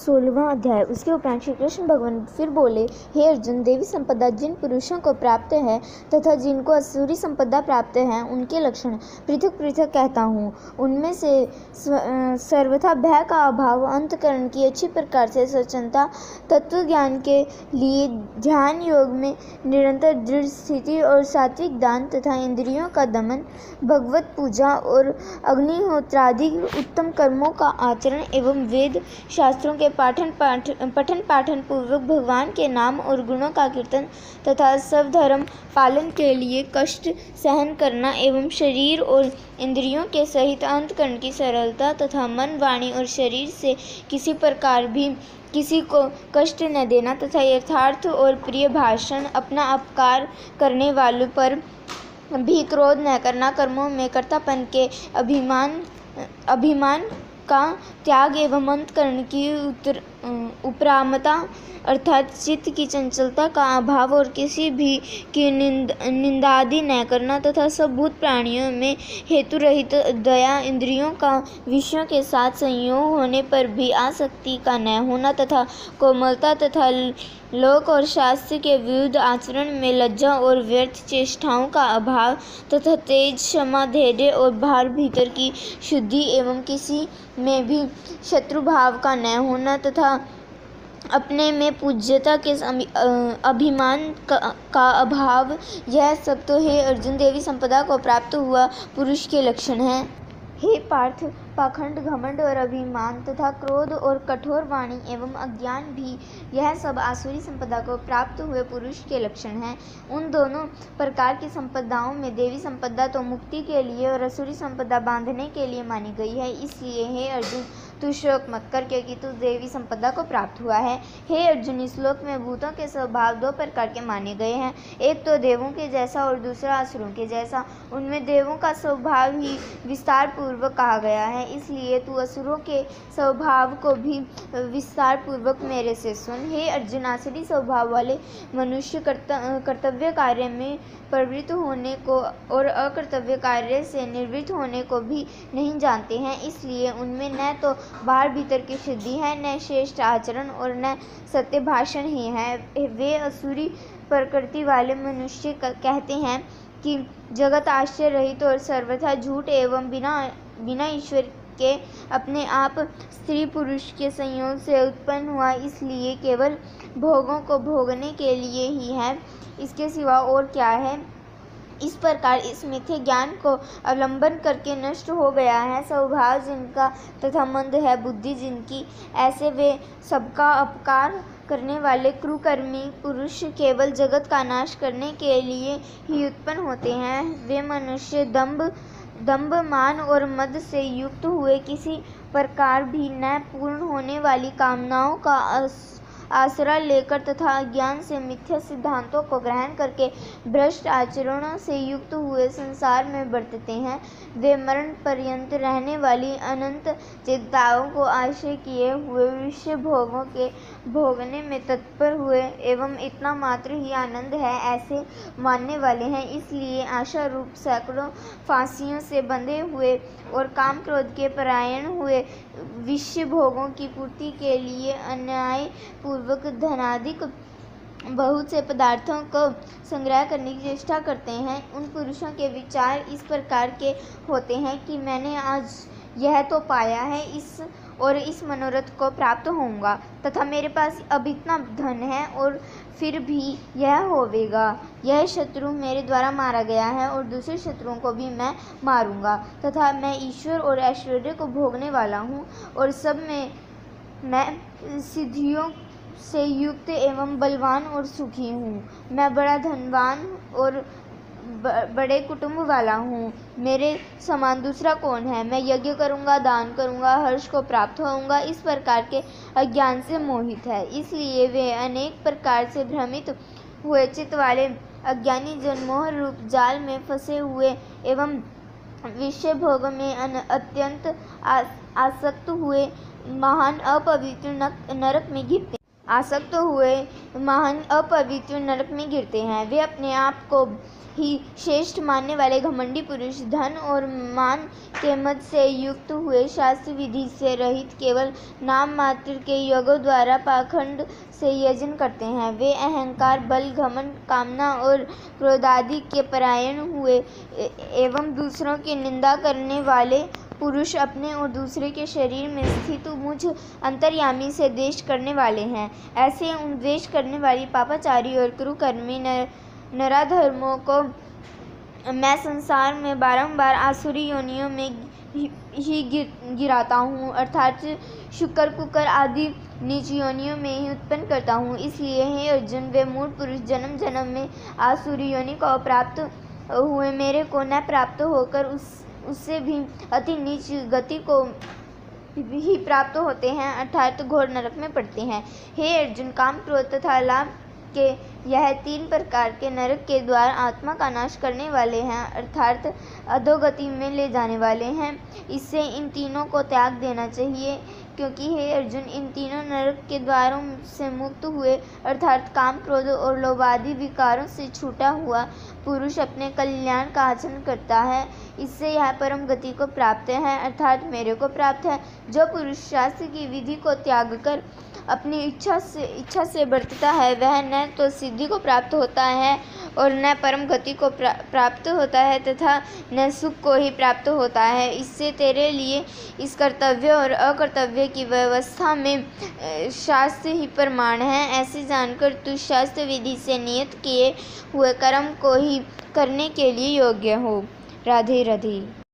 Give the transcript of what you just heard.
16वां अध्याय। उसके उपरांत श्री कृष्ण भगवान फिर बोले, हे अर्जुन, देवी संपदा जिन पुरुषों को प्राप्त है तथा जिनको असुरी संपदा प्राप्त है, उनके लक्षण पृथक पृथक कहता हूँ। उनमें से सर्वथा भय का अभाव, अंतःकरण की अच्छी प्रकार से सचेतनता, तत्व ज्ञान के लिए ध्यान योग में निरंतर दृढ़ स्थिति और सात्विक दान तथा इंद्रियों का दमन, भगवत पूजा और अग्निहोत्रादि उत्तम कर्मों का आचरण एवं वेद शास्त्रों के पठन पाठन पूर्वक भगवान के नाम और गुणों का कीर्तन तथा सब धर्म पालन के लिए कष्ट सहन करना एवं शरीर और इंद्रियों के सहित अंतःकरण की सरलता तथा मन, वाणी और शरीर से किसी प्रकार भी किसी को कष्ट न देना तथा यथार्थ और प्रिय भाषण, अपना अपकार करने वालों पर भी क्रोध न करना, कर्मों में कर्तापन के अभिमान का त्याग एवं अंतःकरण की उपरामता अर्थात चित्त की चंचलता का अभाव और किसी भी की निंदादि न करना तथा सब भूत प्राणियों में हेतु रहित दया, इंद्रियों का विषयों के साथ संयोग होने पर भी आसक्ति का न होना तथा कोमलता तथा लोक और शास्त्र के विरुद्ध आचरण में लज्जा और व्यर्थ चेष्टाओं का अभाव तथा तेज, क्षमा, धैर्य और भार, भीतर की शुद्धि एवं किसी में भी शत्रु भाव का न होना तथा अपने में पूज्यता के अभिमान का अभाव, यह सब तो हे अर्जुन देवी संपदा को प्राप्त हुआ पुरुष के लक्षण हैं। हे पार्थ, पाखंड, घमंड और अभिमान तथा क्रोध और कठोर वाणी एवं अज्ञान भी यह सब आसुरी संपदा को प्राप्त हुए पुरुष के लक्षण हैं। उन दोनों प्रकार की संपदाओं में देवी संपदा तो मुक्ति के लिए और असुरी संपदा बांधने के लिए मानी गई है। इसलिए हे अर्जुन, तू शोक मत कर, क्योंकि तू देवी संपदा को प्राप्त हुआ है। हे अर्जुन, इस श्लोक में भूतों के स्वभाव दो प्रकार के माने गए हैं, एक तो देवों के जैसा और दूसरा असुरों के जैसा। उनमें देवों का स्वभाव ही विस्तार पूर्वक कहा गया है, इसलिए तू असुरों के स्वभाव को भी विस्तार पूर्वक मेरे से सुन। हे अर्जुन, आसुरी स्वभाव वाले मनुष्य कर्तव्य कार्य में प्रवृत्त होने को और अकर्तव्य कार्य से निवृत्त होने को भी नहीं जानते हैं, इसलिए उनमें न तो बाहर भीतर की शुद्धि है, न श्रेष्ठ आचरण और न सत्य भाषण ही है। वे असुरी प्रकृति वाले मनुष्य कहते हैं कि जगत आश्चर्य रहित और सर्वथा झूठ एवं बिना ईश्वर के अपने आप स्त्री पुरुष के संयोग से उत्पन्न हुआ, इसलिए केवल भोगों को भोगने के लिए ही है, इसके सिवा और क्या है। इस प्रकार इस मिथ्या ज्ञान को अवलंबन करके नष्ट हो गया है स्वभाव जिनका तथा मंद है बुद्धि जिनकी, ऐसे वे सबका अपकार करने वाले कुकर्मी पुरुष केवल जगत का नाश करने के लिए ही उत्पन्न होते हैं। वे मनुष्य दंभ, मान और मद से युक्त हुए किसी प्रकार भी न पूर्ण होने वाली कामनाओं का आसरा लेकर तथा अज्ञान से मिथ्या सिद्धांतों को ग्रहण करके भ्रष्ट आचरणों से युक्त हुए संसार में बरतते हैं। वे मरण पर्यंत रहने वाली अनंत चिंताओं को आश्रय किए हुए विषय भोगों के भोगने में तत्पर हुए एवं इतना मात्र ही आनंद है ऐसे मानने वाले हैं। इसलिए आशा रूप सैकड़ों फांसियों से बंधे हुए और काम क्रोध के परायण हुए विषय भोगों की पूर्ति के लिए अन्याय पूर्वक धनाधिक बहुत से पदार्थों को संग्रह करने की चेष्टा करते हैं। उन पुरुषों के विचार इस प्रकार के होते हैं कि मैंने आज यह तो पाया है, इस मनोरथ को प्राप्त होऊंगा तथा मेरे पास अब इतना धन है और फिर भी यह होवेगा। यह शत्रु मेरे द्वारा मारा गया है और दूसरे शत्रुओं को भी मैं मारूंगा तथा मैं ईश्वर और ऐश्वर्य को भोगने वाला हूँ और सब में मैं सिद्धियों से युक्त एवं बलवान और सुखी हूँ। मैं बड़ा धनवान और बड़े कुटुंब वाला हूँ, मेरे समान दूसरा कौन है। मैं यज्ञ करूँगा, दान करूँगा, हर्ष को प्राप्त होऊंगा। इस प्रकार के अज्ञान से मोहित है, इसलिए वे अनेक प्रकार से भ्रमित हुए चित्त वाले अज्ञानी जनमोह रूप जाल में फंसे हुए एवं विषय भोग में अत्यंत आसक्त हुए महान अपवित्र नरक में गिरते। आसक्त हुए महान अपवित्र नरक में गिरते हैं। वे अपने आप को ही श्रेष्ठ मानने वाले घमंडी पुरुष धन और मान के मद से युक्त हुए, शास्त्र विधि से रहित, केवल नाम मात्र के यज्ञों द्वारा पाखंड से यजन करते हैं। वे अहंकार, बल, घमंड, कामना और क्रोधादि के परायण हुए एवं दूसरों की निंदा करने वाले पुरुष अपने और दूसरे के शरीर में स्थित मुझ अंतर्यामी से द्वेष करने वाले हैं। ऐसे उन द्वेष करने वाली पापाचारी और कुकर्मी नराधर्मों को मैं संसार में बारंबार आसुरी योनियों में ही गिराता हूँ, अर्थात शुकर, कुकर आदि नीच योनियों में ही उत्पन्न करता हूँ। इसलिए हे अर्जुन, वे मूढ़ पुरुष जन्म जन्म में आसुरी योनि को प्राप्त हुए मेरे को न प्राप्त होकर उससे भी अति नीच गति को ही प्राप्त होते हैं, अर्थात घोर नरक में पड़ते हैं। हे अर्जुन, काम, क्रोध तथा लाभ के यह 3 प्रकार के नरक के द्वार आत्मा का नाश करने वाले हैं, अर्थात अधोगति में ले जाने वाले हैं। इससे इन तीनों को त्याग देना चाहिए, क्योंकि हे अर्जुन, इन तीनों नरक के द्वारों से मुक्त हुए, अर्थात काम, क्रोध और लोभ आदि विकारों से छूटा हुआ पुरुष अपने कल्याण का आचरण करता है। इससे यह परम गति को प्राप्त है, अर्थात मेरे को प्राप्त है। जो पुरुष शास्त्र की विधि को त्याग कर अपनी इच्छा से बरतता है, वह न तो सिद्धि को प्राप्त होता है और न परम गति को प्राप्त होता है तथा न सुख को ही प्राप्त होता है। इससे तेरे लिए इस कर्तव्य और अकर्तव्य की व्यवस्था में शास्त्र ही प्रमाण है। ऐसे जानकर तू शास्त्र विधि से नियत किए हुए कर्म को ही करने के लिए योग्य हो। राधे राधे।